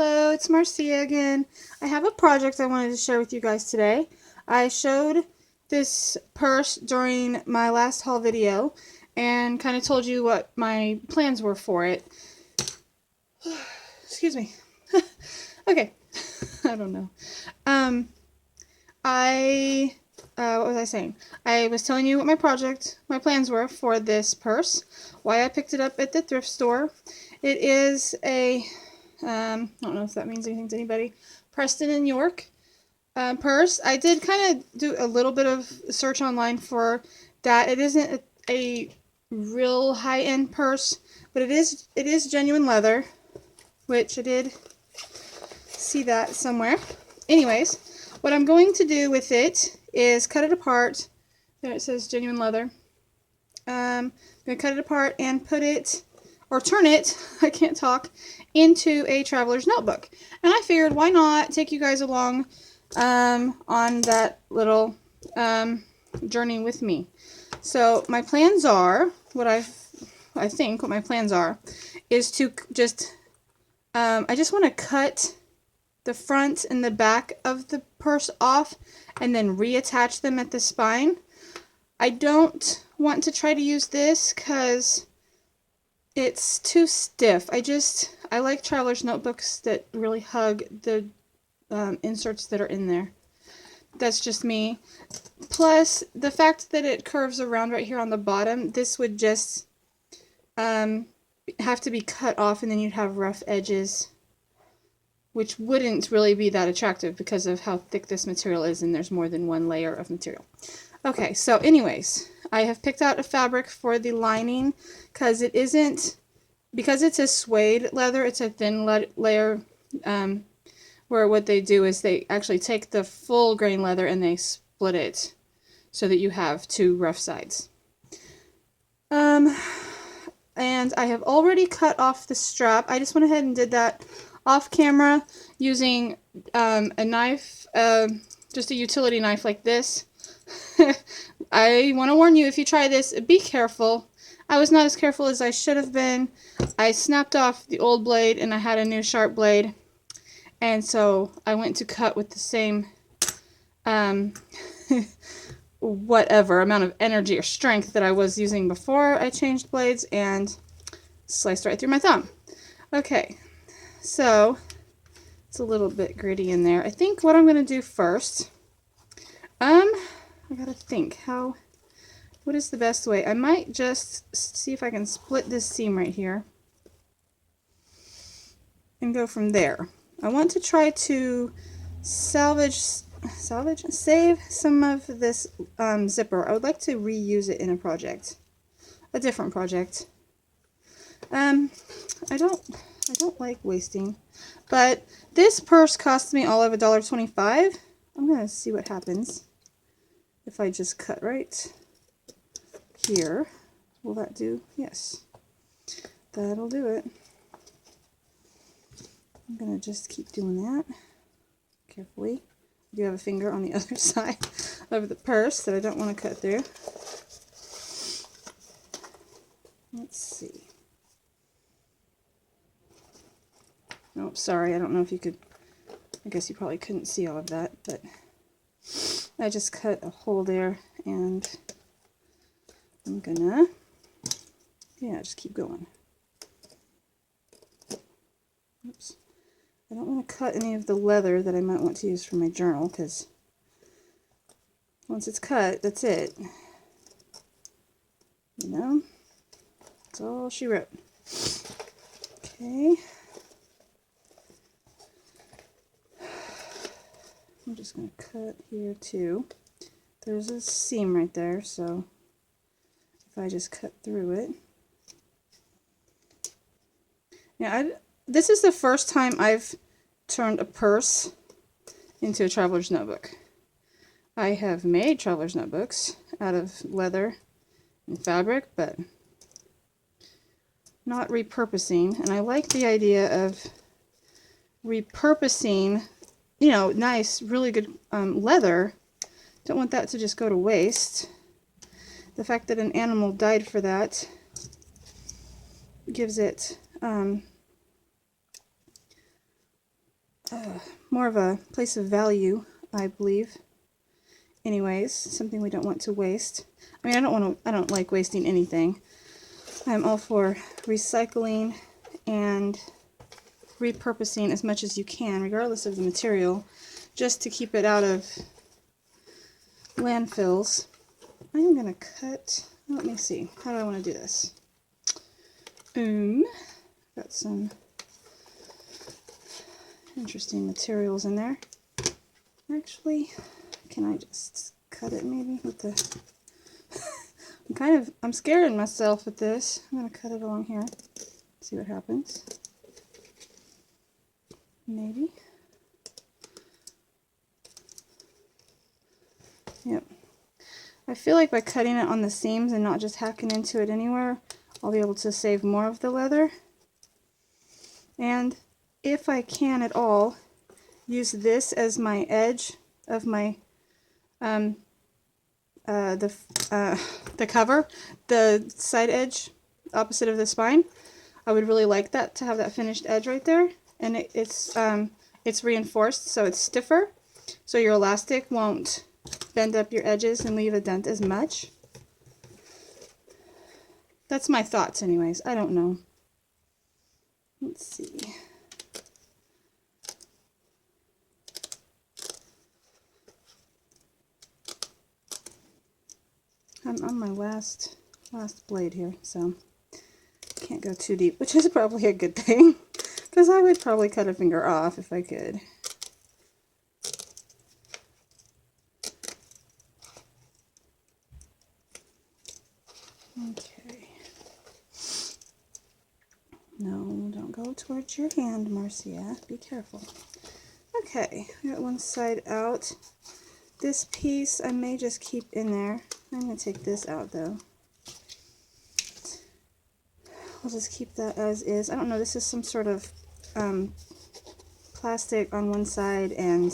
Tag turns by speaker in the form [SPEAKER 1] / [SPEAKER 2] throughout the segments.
[SPEAKER 1] Hello, it's Marcia again. I have a project I wanted to share with you guys today. I showed this purse during my last haul video and kind of told you what my plans were for it. Excuse me. Okay. I don't know. What was I saying? I was telling you what my plans were for this purse, why I picked it up at the thrift store. It is a, I don't know if that means anything to anybody, Preston and York purse. I did kind of do a little bit of search online for that. It isn't a real high-end purse, but it is genuine leather, which I did see that somewhere. Anyways, what I'm going to do with it is cut it apart. There it says genuine leather. I'm going to cut it apart and put it, or turn it, I can't talk, into a traveler's notebook. And I figured, why not take you guys along on that little journey with me. So my plans are, what my plans are, is to just, I just want to cut the front and the back of the purse off and then reattach them at the spine. I don't want to try to use this because it's too stiff. I like traveler's notebooks that really hug the inserts that are in there. That's just me. Plus, the fact that it curves around right here on the bottom, this would just have to be cut off and then you'd have rough edges, which wouldn't really be that attractive because of how thick this material is and there's more than one layer of material. Okay, so anyways, I have picked out a fabric for the lining because it's a suede leather, it's a thin layer, where what they do is they actually take the full grain leather and they split it so that you have two rough sides. And I have already cut off the strap. I just went ahead and did that off camera using a knife, just a utility knife like this. I want to warn you, if you try this, be careful. I was not as careful as I should have been. I snapped off the old blade and I had a new sharp blade, and so I went to cut with the same whatever amount of energy or strength that I was using before I changed blades, and sliced right through my thumb. Okay, so it's a little bit gritty in there. I think what I'm going to do first, I gotta think, what is the best way? I might just see if I can split this seam right here and go from there. I want to try to save some of this zipper. I would like to reuse it in a different project. I don't like wasting, but this purse cost me all of $1.25. I'm gonna see what happens if I just cut right here. Will that do? Yes, that'll do it. I'm gonna just keep doing that carefully. I do have a finger on the other side of the purse that I don't want to cut through. Let's see. Oh, sorry, I don't know if you could, I guess you probably couldn't see all of that, but I just cut a hole there, and I'm gonna, just keep going. Oops. I don't want to cut any of the leather that I might want to use for my journal, because once it's cut, that's it. You know? That's all she wrote. Okay. I'm just going to cut here too. There's a seam right there, so if I just cut through it. Now, this is the first time I've turned a purse into a traveler's notebook. I have made traveler's notebooks out of leather and fabric, but not repurposing. And I like the idea of repurposing, you know, nice, really good leather. Don't want that to just go to waste. The fact that an animal died for that gives it more of a place of value, I believe. Anyways, something we don't want to waste. I mean, I don't like wasting anything. I'm all for recycling and repurposing as much as you can, regardless of the material, just to keep it out of landfills. I'm gonna cut, let me see, how do I want to do this? Got some interesting materials in there. Actually, can I just cut it maybe with the I'm scaring myself with this. I'm gonna cut it along here. See what happens. Maybe. Yep. I feel like by cutting it on the seams and not just hacking into it anywhere, I'll be able to save more of the leather. And if I can at all, use this as my edge of my the cover, the side edge opposite of the spine. I would really like that, to have that finished edge right there. And it's reinforced, so it's stiffer, so your elastic won't bend up your edges and leave a dent as much. That's my thoughts anyways. I don't know. Let's see. I'm on my last blade here, so can't go too deep, which is probably a good thing, because I would probably cut a finger off if I could. Okay. No, don't go towards your hand, Marcia. Be careful. Okay, I got one side out. This piece I may just keep in there. I'm going to take this out though. I'll just keep that as is. I don't know, this is some sort of plastic on one side and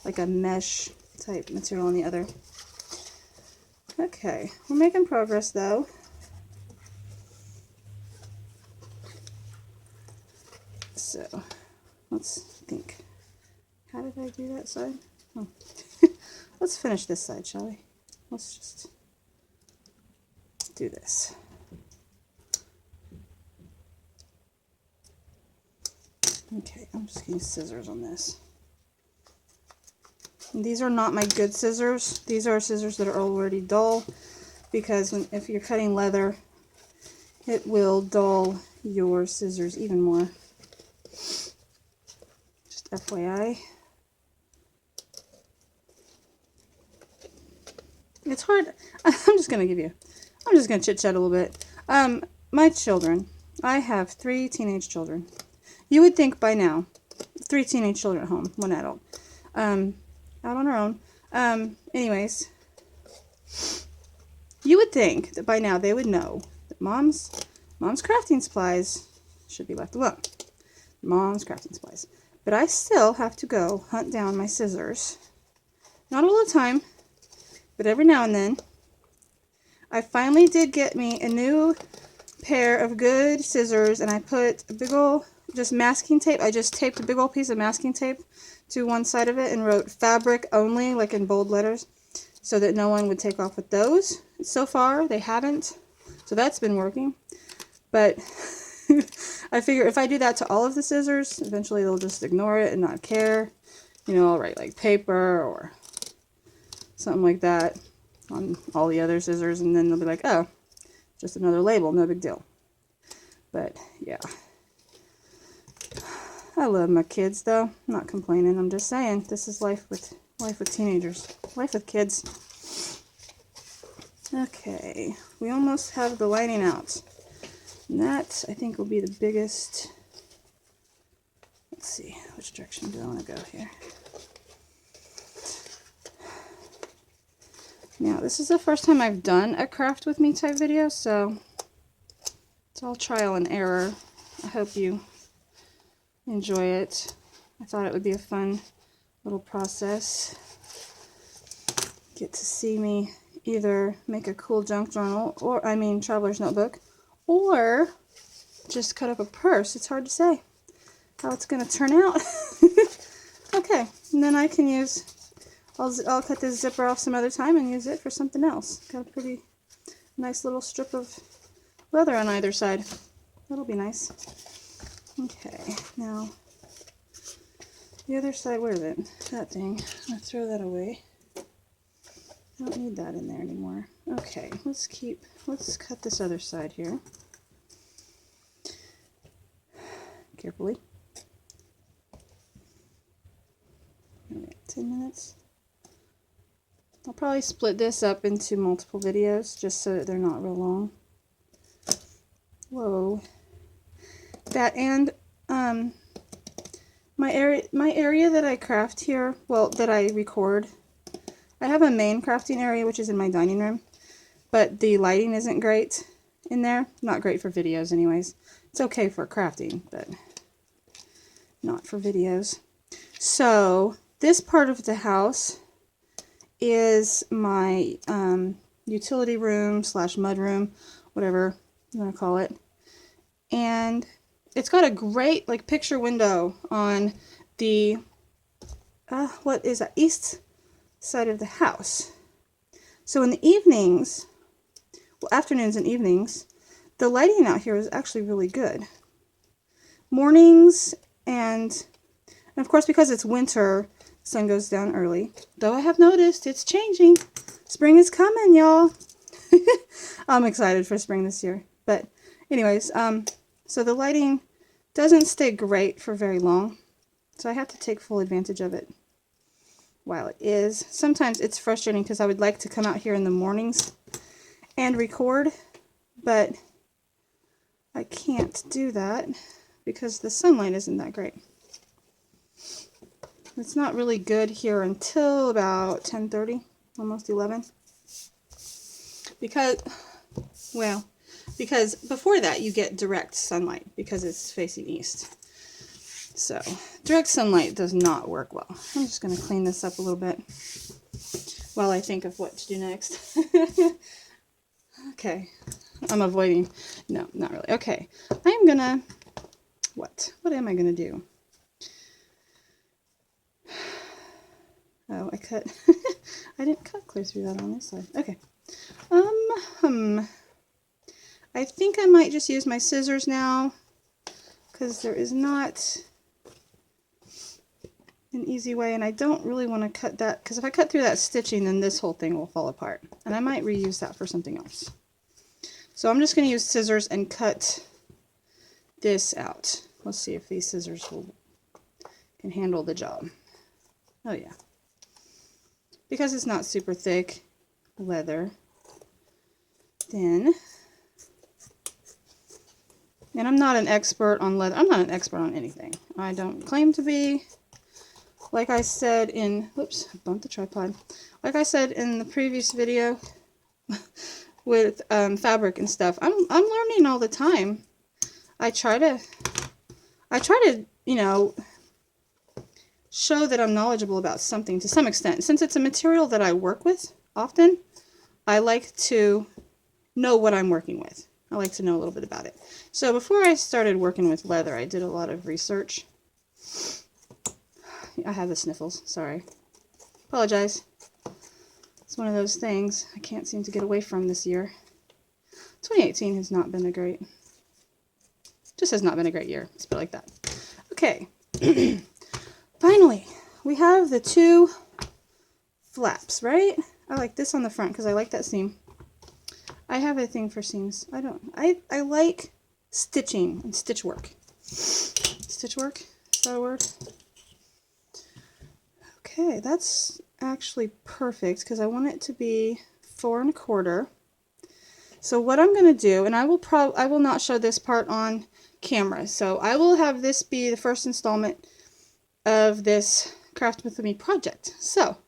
[SPEAKER 1] like a mesh type material on the other. Okay, we're making progress though. So, let's think. How did I do that side? Oh. Let's finish this side, shall we? Let's just do this. Okay, I'm just going to use scissors on this. And these are not my good scissors. These are scissors that are already dull, because if you're cutting leather, it will dull your scissors even more. Just FYI. It's hard. I'm just going to chit chat a little bit. My children, I have 3 teenage children. You would think by now, 3 teenage children at home, 1 adult, out on her own. Anyways, you would think that by now they would know that mom's crafting supplies should be left alone. Mom's crafting supplies. But I still have to go hunt down my scissors. Not all the time, but every now and then. I finally did get me a new pair of good scissors, and I put a big ol' just masking tape. I just taped a big old piece of masking tape to one side of it and wrote fabric only, like in bold letters, so that no one would take off with those. So far, they haven't, so that's been working. But I figure if I do that to all of the scissors, eventually they'll just ignore it and not care. You know, I'll write like paper or something like that on all the other scissors, and then they'll be like, oh, just another label, no big deal. But yeah, I love my kids though. I'm not complaining. I'm just saying this is life with teenagers, life with kids. Okay, we almost have the lining out, and that I think will be the biggest. Let's see, which direction do I want to go here? Now, this is the first time I've done a craft with me type video, so it's all trial and error. I hope you enjoy it. I thought it would be a fun little process. Get to see me either make a cool junk journal, or traveler's notebook, or just cut up a purse. It's hard to say how it's going to turn out. Okay, and then I can use, I'll cut this zipper off some other time and use it for something else. Got a pretty nice little strip of leather on either side. That'll be nice. Okay, now the other side, where is it? That thing. I'll throw that away. I don't need that in there anymore. Okay, let's cut this other side here. Carefully. All right, 10 minutes. I'll probably split this up into multiple videos just so that they're not real long. Whoa. That and my area that I craft here, well, that I record, I have a main crafting area which is in my dining room, but the lighting isn't great in there. Not great for videos anyways. It's okay for crafting, but not for videos. So this part of the house is my utility room / mud room, whatever you want to call it. And it's got a great like picture window on the what is that, east side of the house. So in the evenings, well, afternoons and evenings, the lighting out here is actually really good. Mornings and of course because it's winter, the sun goes down early. Though I have noticed it's changing. Spring is coming, y'all. I'm excited for spring this year. But anyways, so the lighting doesn't stay great for very long. So I have to take full advantage of it while it is. Sometimes it's frustrating because I would like to come out here in the mornings and record, but I can't do that because the sunlight isn't that great. It's not really good here until about 10:30, almost 11. Because before that you get direct sunlight because it's facing east. So direct sunlight does not work well. I'm just going to clean this up a little bit while I think of what to do next. Okay, I'm avoiding, no, not really. Okay, I'm gonna, what am I gonna do? Oh, I cut, I didn't cut clear through that on this side. Okay, I think I might just use my scissors now, because there is not an easy way, and I don't really want to cut that, because if I cut through that stitching, then this whole thing will fall apart, and I might reuse that for something else. So I'm just going to use scissors and cut this out. Let's see if these scissors can handle the job. Oh yeah. Because it's not super thick leather, then, and I'm not an expert on leather. I'm not an expert on anything. I don't claim to be. Like I said in, whoops, I bumped the tripod. Like I said in the previous video with fabric and stuff, I'm learning all the time. I try to, you know, show that I'm knowledgeable about something to some extent. Since it's a material that I work with often, I like to know what I'm working with. I like to know a little bit about it. So before I started working with leather, I did a lot of research. I have the sniffles, sorry. Apologize. It's one of those things I can't seem to get away from this year. 2018 has not been a great, just has not been a great year. Let's put it like that. Okay. Finally, we have the two flaps, right? I like this on the front because I like that seam. I have a thing for seams. I like stitching and stitch work. Stitch work? Is that a word? Okay, that's actually perfect because I want it to be 4 1/4. So what I'm going to do, and I will not show this part on camera. So I will have this be the first installment of this Craft With Me project. So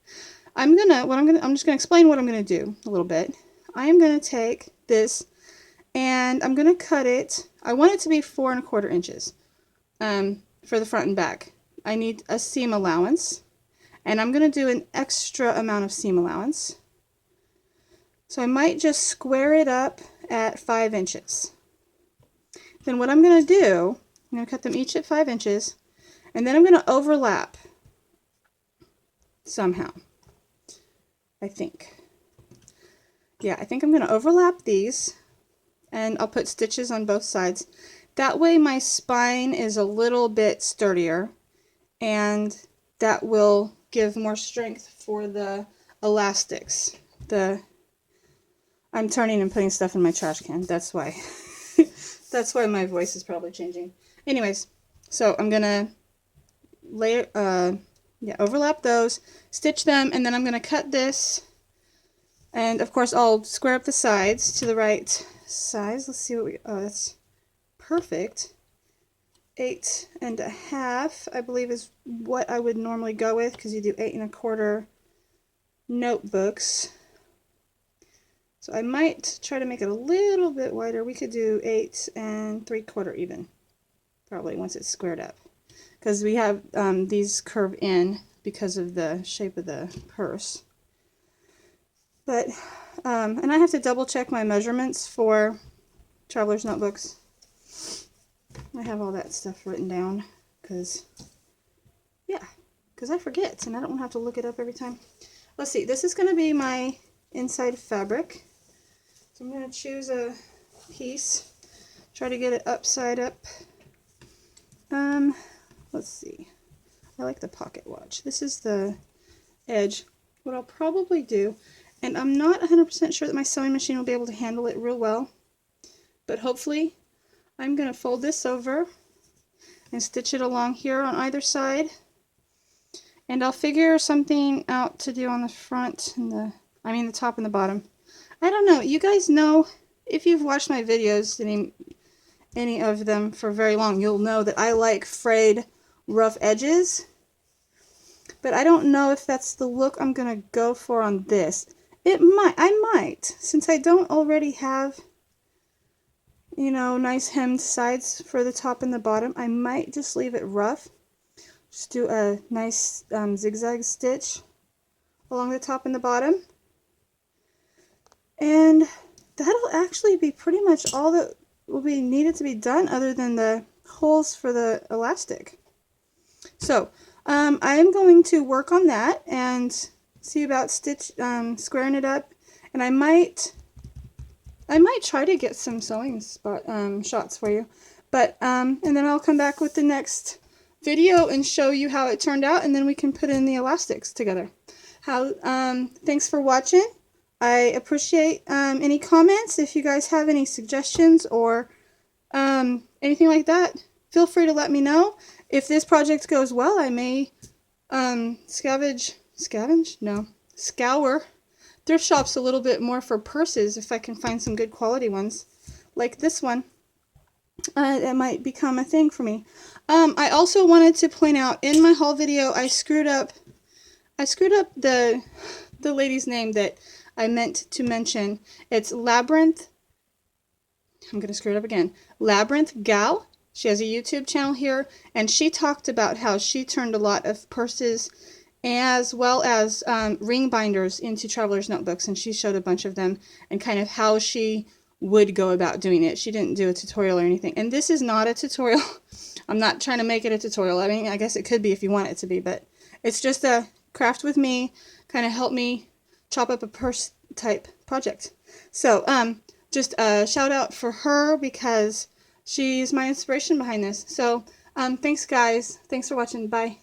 [SPEAKER 1] I'm just going to explain what I'm going to do a little bit. I am going to take this and I'm going to cut it. I want it to be 4 1/4 inches for the front and back. I need a seam allowance, and I'm going to do an extra amount of seam allowance. So I might just square it up at 5 inches. Then what I'm going to do, I'm going to cut them each at 5 inches, and then I'm going to overlap somehow. I think. Yeah, I think I'm going to overlap these, and I'll put stitches on both sides. That way my spine is a little bit sturdier, and that will give more strength for the elastics. I'm turning and putting stuff in my trash can. That's why. That's why my voice is probably changing. Anyways, so I'm gonna overlap those, stitch them, and then I'm gonna cut this. And of course, I'll square up the sides to the right size. Let's see what we. Oh, that's perfect. 8.5, I believe, is what I would normally go with, because you do 8.25 notebooks. So I might try to make it a little bit wider. We could do 8.75 even, probably, once it's squared up, because we have these curve in because of the shape of the purse. But and I have to double check my measurements for traveler's notebooks. I have all that stuff written down because I forget, and I don't have to look it up every time. Let's see, this is going to be my inside fabric. So I'm going to choose a piece, try to get it upside up. Let's see. I like the pocket watch. This is the edge. What I'll probably do, and I'm not 100% sure that my sewing machine will be able to handle it real well, but hopefully I'm going to fold this over and stitch it along here on either side. And I'll figure something out to do on the front and the top and the bottom. I don't know. You guys know, if you've watched my videos, any of them for very long, you'll know that I like frayed, rough edges. But I don't know if that's the look I'm going to go for on this. I might, since I don't already have, nice hemmed sides for the top and the bottom, I might just leave it rough. Just do a nice zigzag stitch along the top and the bottom. And that'll actually be pretty much all that will be needed to be done, other than the holes for the elastic. So I am going to work on that and see about squaring it up, and I might try to get some sewing shots for you, but and then I'll come back with the next video and show you how it turned out, and then we can put in the elastics together. Thanks for watching. I appreciate any comments. If you guys have any suggestions or anything like that, feel free to let me know. If this project goes well, I may scour thrift shops a little bit more for purses if I can find some good quality ones like this one. That might become a thing for me. I also wanted to point out, in my haul video, I screwed up the lady's name that I meant to mention. It's Labyrinth. I'm gonna screw it up again. Labyrinth Gal. She has a YouTube channel here, and she talked about how she turned a lot of purses as well as ring binders into traveler's notebooks, and she showed a bunch of them and kind of how she would go about doing it. She didn't do a tutorial or anything, and this is not a tutorial. I'm not trying to make it a tutorial. I mean, I guess it could be if you want it to be, but it's just a craft with me, kind of help me chop up a purse type project. So just a shout out for her, because she's my inspiration behind this. So thanks guys, thanks for watching, bye.